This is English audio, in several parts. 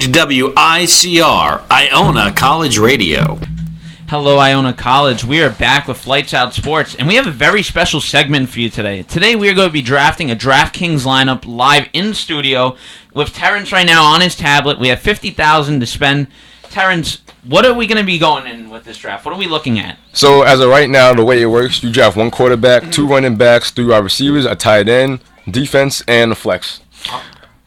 WICR, Iona College Radio. Hello, Iona College. We are back with Lights Out Sports, and we have a very special segment for you today. Today, we are going to be drafting a DraftKings lineup live in studio with Terrence right now on his tablet. We have $50,000 to spend. Terrence, what are we going to be going in with this draft? What are we looking at? So, as of right now, the way it works, you draft one quarterback, two running backs, three wide receivers, a tight end, defense, and a flex.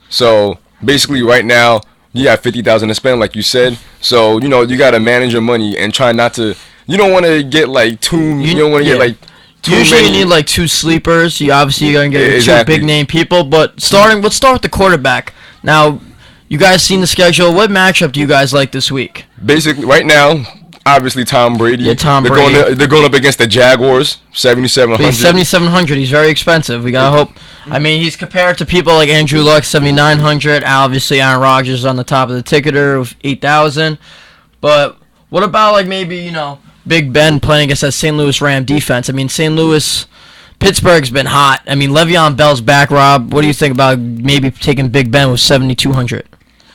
So, basically, right now, you got $50,000 to spend, like you said. So, you got to manage your money and try not to. You don't want to get like too. You don't want to get like too Usually many. you need like two sleepers. You're going to get Exactly. two big name people. But let's start with the quarterback. Now, you guys seen the schedule. What matchup do you guys like this week? Basically, right now, obviously Tom Brady. Yeah, Tom they're Brady. They're going up against the Jaguars, 7,700. He's 7,700. He's very expensive. We gotta hope. I mean, he's compared to people like Andrew Luck, 7,900. Obviously, Aaron Rodgers is on the top of the ticketer with 8,000. But what about like maybe Big Ben playing against that St. Louis Ram defense? I mean, St. Louis, Pittsburgh's been hot. I mean, Le'Veon Bell's back. Rob, what do you think about maybe taking Big Ben with 7,200?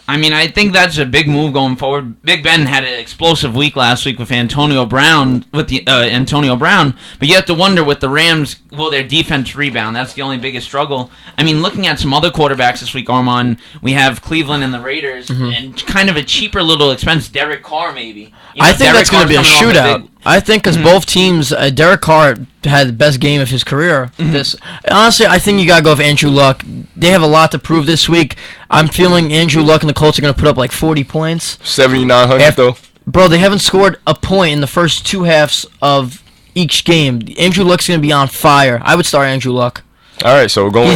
I mean, I think that's a big move going forward. Big Ben had an explosive week last week with Antonio Brown, but you have to wonder with the Rams, will their defense rebound? That's the only biggest struggle. I mean, looking at some other quarterbacks this week, Armand, we have Cleveland and the Raiders, and kind of a cheaper little expense, Derek Carr maybe. I think that's going to be a shootout. I think because both teams, Derek Carr had the best game of his career. Honestly, I think you got to go with Andrew Luck. They have a lot to prove this week. I'm feeling Andrew Luck and the Colts are going to put up like 40 points. 7,900 though. Bro, they haven't scored a point in the first two halves of each game. Andrew Luck's going to be on fire. I would start Andrew Luck. All right, so we're going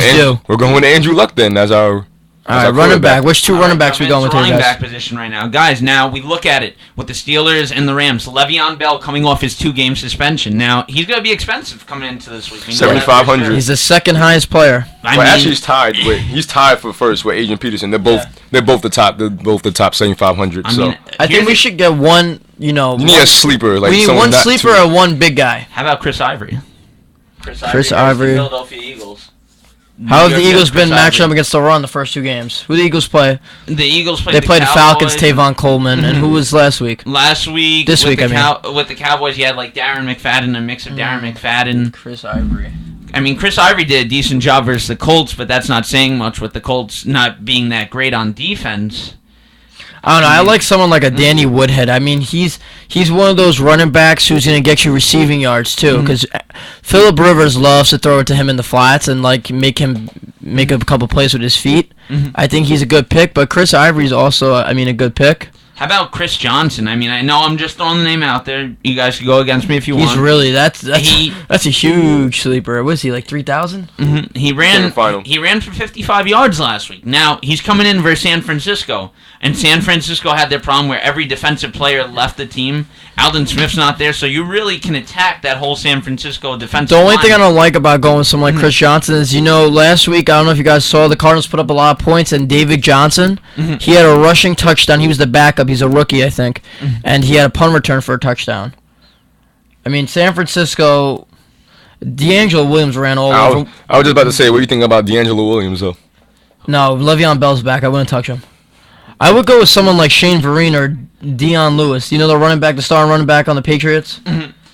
with Andrew Luck then as our. All right, running back. Which two running backs we going with here, running guys? back position right now. Guys, now we look at it with the Steelers and the Rams. Le'Veon Bell coming off his 2-game suspension. Now, he's going to be expensive coming into this week. 7,500. He's the second highest player. Actually, he's tied for first with Adrian Peterson. They're both the top. They're both the top 7,500. I think we should get one. You need a sleeper. Like we need one sleeper or one big guy. How about Chris Ivory? Chris Ivory. Philadelphia Eagles. How have the Eagles been matching up against the run the first two games? Who do the Eagles play? The Eagles played They played the Falcons, Tavon Coleman, and who was last week? This week, with the Cowboys, you had like Darren McFadden, a mix of Darren McFadden. Chris Ivory. I mean, Chris Ivory did a decent job versus the Colts, but that's not saying much with the Colts not being that great on defense. I don't know. I like someone like a Danny Woodhead. I mean, he's one of those running backs who's going to get you receiving yards, too, because Phillip Rivers loves to throw it to him in the flats and like make him make a couple plays with his feet. I think he's a good pick, but Chris Ivory's also, a good pick. How about Chris Johnson? I mean, I know I'm just throwing the name out there. You guys can go against me if you want. He's really that's a huge sleeper. Was he like 3,000? He ran for 55 yards last week. Now he's coming in versus San Francisco, and San Francisco had their problem where every defensive player left the team. Aldon Smith's not there, so you really can attack that whole San Francisco defensive line. The only thing I don't like about going with someone like Chris Johnson is, last week, I don't know if you guys saw, the Cardinals put up a lot of points, and David Johnson, he had a rushing touchdown. He was the backup. He's a rookie, I think, and he had a punt return for a touchdown. I mean, San Francisco, D'Angelo Williams ran all over. I was just about to say, what do you think about D'Angelo Williams, though? No, Le'Veon Bell's back. I wouldn't touch him. I would go with someone like Shane Vereen or Dion Lewis. The starting running back on the Patriots?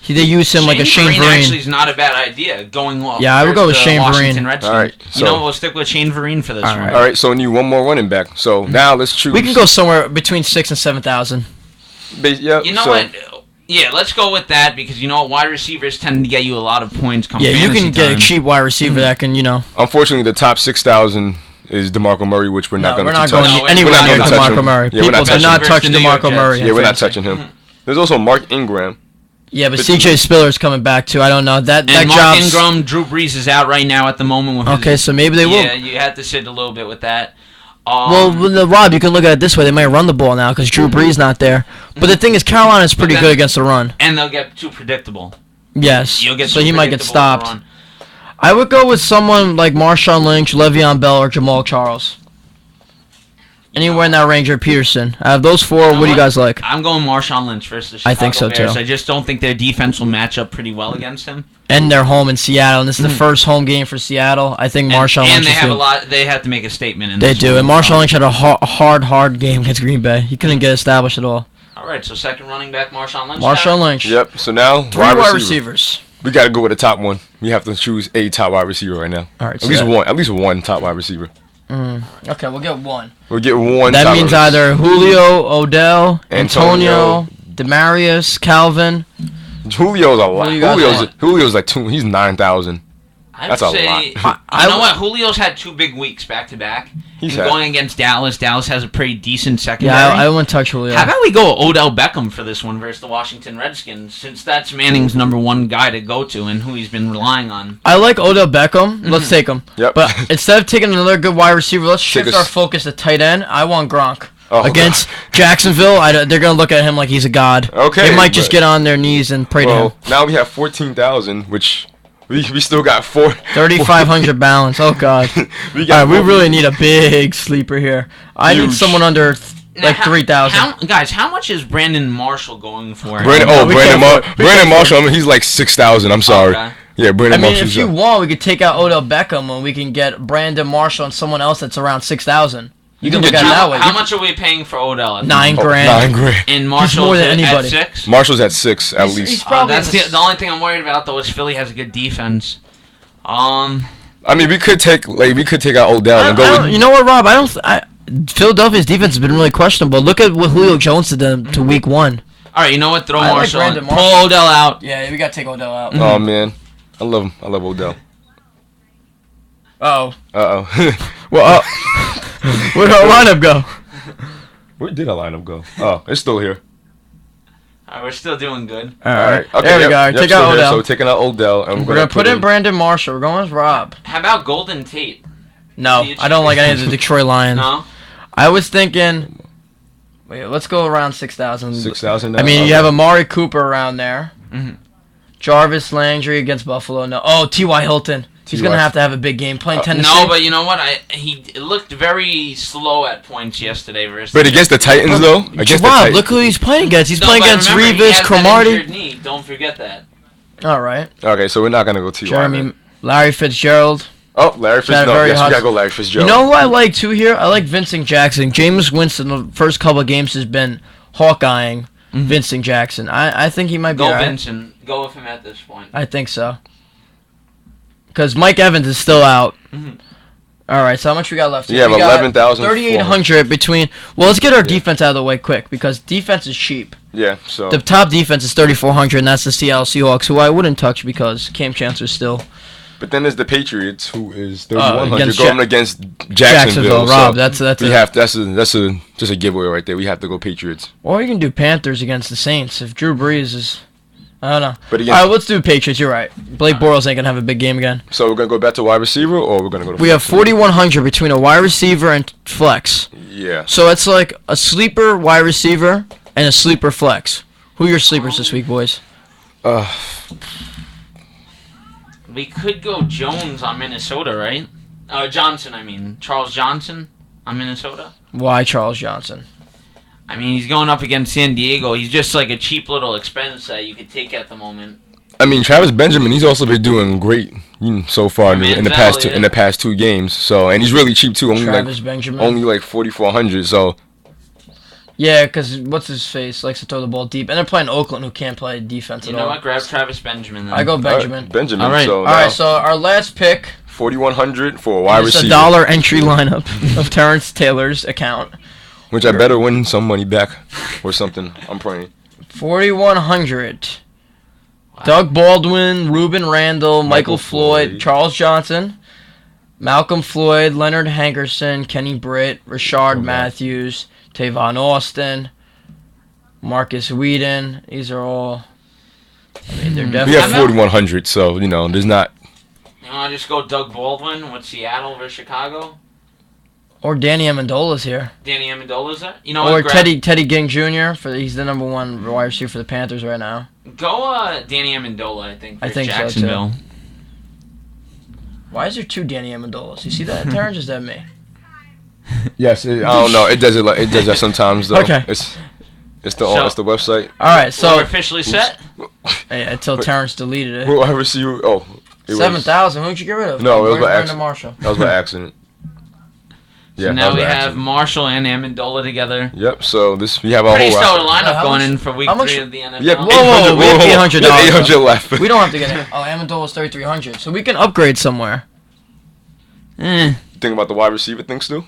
They use him like a Shane Vereen. Actually is not a bad idea, going off. Yeah, I would go with Shane Vereen. All right. We'll stick with Shane Vereen for this one. All right, so we need one more running back. So now let's choose. We can go somewhere between 6,000 and 7,000. What? Yeah, let's go with that because wide receivers tend to get you a lot of points. Yeah, you can get a cheap wide receiver that can, Unfortunately, the top 6,000 is DeMarco Murray, which we're not going to touch. We're not going anywhere near DeMarco Murray. Yeah, People do not touch DeMarco Murray. Yeah, we're not touching him. There's also Mark Ingram. Yeah, but C.J. Spiller's coming back too. I don't know that Mark Ingram, Drew Brees is out right now at the moment. So maybe they will. Yeah, you had to sit a little bit with that. Rob, you can look at it this way. They might run the ball now because Drew Brees not there. But the thing is, Carolina's pretty good against the run. And they'll get too predictable. Yes. So he might get stopped. I would go with someone like Marshawn Lynch, Le'Veon Bell, or Jamal Charles. Anywhere in that range or Peterson. Out of those four, what do you guys like? I'm going Marshawn Lynch versus the Chicago I think so, Bears. too. I just don't think their defense will match up pretty well against him. And they're home in Seattle, and this is the first home game for Seattle. I think Marshawn Lynch. And they is have good. a lot. They have to make a statement in They this do, one. and Marshawn Lynch had a hard game against Green Bay. He couldn't get established at all. All right, so second running back, Marshawn Lynch. Marshawn Lynch. Yep. So now, Three wide receivers. We got to go with the top one. We have to choose a top wide receiver right now. All right, At least one top wide receiver. Okay, we'll get one. We'll get one. That top means wide receiver. either Julio, Odell, Antonio. Antonio, Demarius, Calvin. Julio's a lot. Who you guys want? Julio's like two. He's 9,000. I'd That's a say, lot. You know what? Julio's had 2 big weeks back to back. He's And had- going against Dallas. Dallas has a pretty decent secondary. Yeah, I wouldn't touch Julio. How about we go Odell Beckham for this one versus the Washington Redskins, since that's Manning's number 1 guy to go to and who he's been relying on. I like Odell Beckham. Let's take him. Yep. But instead of taking another good wide receiver, let's Take shift us- our focus to tight end. I want Gronk. Oh, Against Jacksonville, they're going to look at him like he's a god. Okay, They might just but- get on their knees and pray to him. Well, now we have 14,000, which we still got 4. 3,500 balance. Oh, God. We All got. right, we really need a big sleeper here. I need Huge. someone under Now, like 3,000. Guys, how much is Brandon Marshall going for? Brandon we can't- Brandon Marshall. I mean, he's like 6,000. I'm sorry. Okay. Yeah, I Brandon mean, Marshall's if you up. want, we could take out Odell Beckham and we can get Brandon Marshall and someone else that's around 6,000. You can can look get at it How, that way. how much are we paying for Odell? At $9 Oh, grand. $9,000. And Marshall more than at anybody. 6? Marshall's at 6 at He's least. probably That's the- the only thing I'm worried about, though, is Philly has a good defense. I mean, we could take out Odell and go with. you know what, Rob? Philadelphia's defense has been really questionable. Look at what Julio Jones did to week 1. All right, you know what? Throw I like Marshall. Brandon in. Marshall. Pull Odell out. Yeah, we got to take Odell out. Oh man, I love him. I love Odell. Uh-oh. Oh. Well, where'd our lineup go? Where did our lineup go? Oh, it's still here. All right, we're still doing good. All right. Okay, there we yep, go. yep, Take still out here. Odell. So taking out Odell, and We're going to put in Brandon Marshall. We're going with Rob. How about Golden Tate? No, I don't like any of the Detroit Lions. No? I was thinking... Wait, let's go around 6,000. 6,000. I mean, you have Amari Cooper around there. Mhm. Jarvis Landry against Buffalo. No. Oh, T.Y. Hilton. He's going T.Y. to have a big game playing Tennessee. No, but you know what? He looked very slow at points yesterday versus. But against the Titans, though, against the Rob, Titans. look who he's playing against. He's No, playing but against remember, he Revis, has that Cromartie. injured knee. Don't forget that. All right. Okay, so we're not gonna go T.Y. Jeremy, then. Larry Fitzgerald. Oh, Larry Fitzgerald. very Yes, we hot- gotta go Larry You Fitzgerald. know who I like too here? I like Vincent Jackson. Jameis Winston the first couple of games has been Hawkeyeing Vincent Jackson. I think he might be Go all right. Vincent. Go with him at this point. I think so. Because Mike Evans is still out. Mhm. All right, so how much we got left? You have We got 11,000. 3,800 between. Well, let's get our defense out of the way quick because defense is cheap. Yeah. So. The top defense is 3,400, and that's the Seattle Seahawks, who I wouldn't touch because Cam Chancellor's still But then there's the Patriots, who is 3,100 against going against Jacksonville. Rob, so that's we it. have that's a just a giveaway right there. We have to go Patriots. Or you can do Panthers against the Saints if Drew Brees is. I don't know. But All again, right, let's do Patriots. You're right. Blake Bortles ain't gonna have a big game again. so we're gonna go back to wide receiver, or we're gonna go to. We have 4,100 between a wide receiver and flex. Yeah. So it's like a sleeper wide receiver and a sleeper flex. Who are your sleepers this week, boys? We could go Jones on Minnesota, right? Johnson, I mean. Charles Johnson on Minnesota. Why Charles Johnson? I mean, he's going up against San Diego. He's just like a cheap little expense that you could take at the moment. I mean, Travis Benjamin, he's also been doing great so far in the past Manziel, in the past 2 games. So, and he's really cheap too. Travis Benjamin. Only like 4,400. So, Yeah, because what's his face likes to throw the ball deep, and they're playing Oakland, who can't play defense You at know all. what? Grab Travis Benjamin then. I go Benjamin. Benjamin. All right. So All now right, so our last pick 4,100 for a wide is receiver, a $1 entry lineup of Terrence Taylor's account. which I better win some money back or something. I'm praying. 4,100. Doug Baldwin, Ruben Randall, Michael Floyd, Floyd. Charles Johnson, Malcolm Floyd, Leonard Hankerson, Kenny Britt, Rashard Matthews, Tavon Austin, Marcus Whedon. These are all. I mean, they're We definitely. have 4,100, so there's not. You want to just go Doug Baldwin with Seattle versus Chicago? Or Danny Amendola's here. Danny Amendola's there? You know Or what? Grab- Teddy Ging Jr. He's the number 1 wide receiver for the Panthers right now. Go Danny Amendola, I think. I versus think so, too. Jacksonville. Why is there 2 Danny Amendolas? You see that, Terrence? Is that me? Yes, I don't know. It does that sometimes though. Okay. It's the So- it's the website. All right, So we're so officially set. until Terrence deleted it. Who I receive? Oh, it was- 7,000. Who'd you get rid of? No, it was by Brandon accident. Marshall. That was by accident. So that now was we by have accident. Marshall and Amendola together. Yep. So we have our Pretty whole stellar roster. lineup How going much- in for week how much- 3 of the NFL. Yep. Whoa, whoa, we have $800 We have 800 left. We don't have to get it. Oh, Amendola's 3,300. So we can upgrade somewhere. Think about the wide receiver thing still.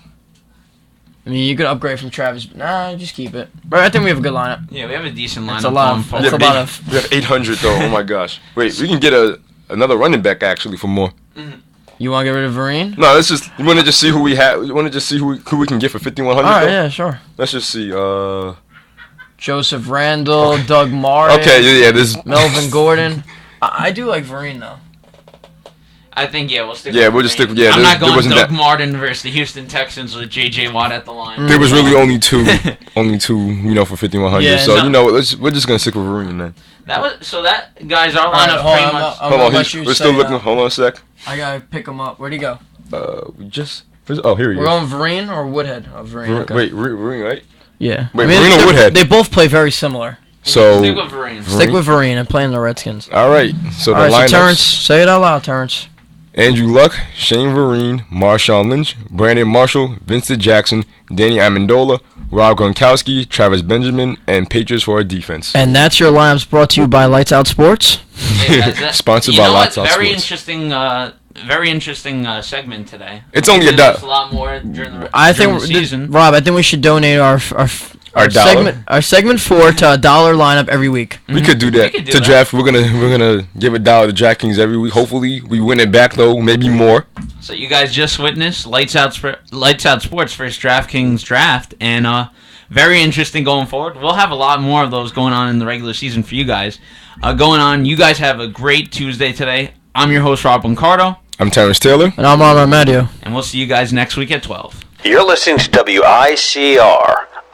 I mean, you could upgrade from Travis, but nah, just keep it. But I think we have a good lineup. Yeah, we have a decent lineup That's a lot going of- forward. that's a lot of- We have 800 though. Oh my gosh. Wait, we can get another running back actually for more. You want to get rid of Vereen? No, let's just. You want to just see who we have? You want to just see who we can get for 5,100? All right, though? yeah, sure. Let's just see. Joseph Randall, Doug Martin, Okay, yeah. This. Melvin Gordon. I do like Vereen, though. I think, we'll stick Yeah, with we'll just Vereen. stick- yeah, I'm there- not there going wasn't Doug that- Martin versus the Houston Texans with J.J. Watt at the line. There was really only two, for 5,100. Yeah, so no. we're just gonna stick with Vereen then. That guys, our All right, lineup hold pretty on, much. I'm Hold gonna on, let you we're say still looking. that. Hold on a sec. I gotta pick him up. Where'd he go? We just. Oh, here he We're is. going Vereen or Woodhead? Oh, Vereen. Okay. Wait, Vereen, right? Yeah. Wait, Vereen or they're- Woodhead? They both play very similar. So. Stick with Vereen. Stick with Vereen and playing the Redskins. All right. So the All right, so lineups: Terrence, say it out loud, Terrence. Andrew Luck, Shane Vereen, Marshawn Lynch, Brandon Marshall, Vincent Jackson, Danny Amendola, Rob Gronkowski, Travis Benjamin, and Patriots for our defense. And that's your lineups brought to you by Lights Out Sports. Sponsored you by know Lots what? of Very Sports. interesting. Very interesting segment today. It's only a There's dollar. a lot more during the, I during think the season. Rob, I think we should donate our dollar? segment 4 to $1 lineup every week. We could do that could do to that. draft. We're gonna give $1 to DraftKings every week. Hopefully, we win it back though, maybe more. So you guys just witnessed Lights Out Sports first DraftKings draft, and very interesting going forward. We'll have a lot more of those going on in the regular season for you guys. Going on, you guys have a great Tuesday today. I'm your host, Rob Lincardo, I'm Terrence Taylor. And I'm on Armadio. and we'll see you guys next week at 12. You're listening to WICR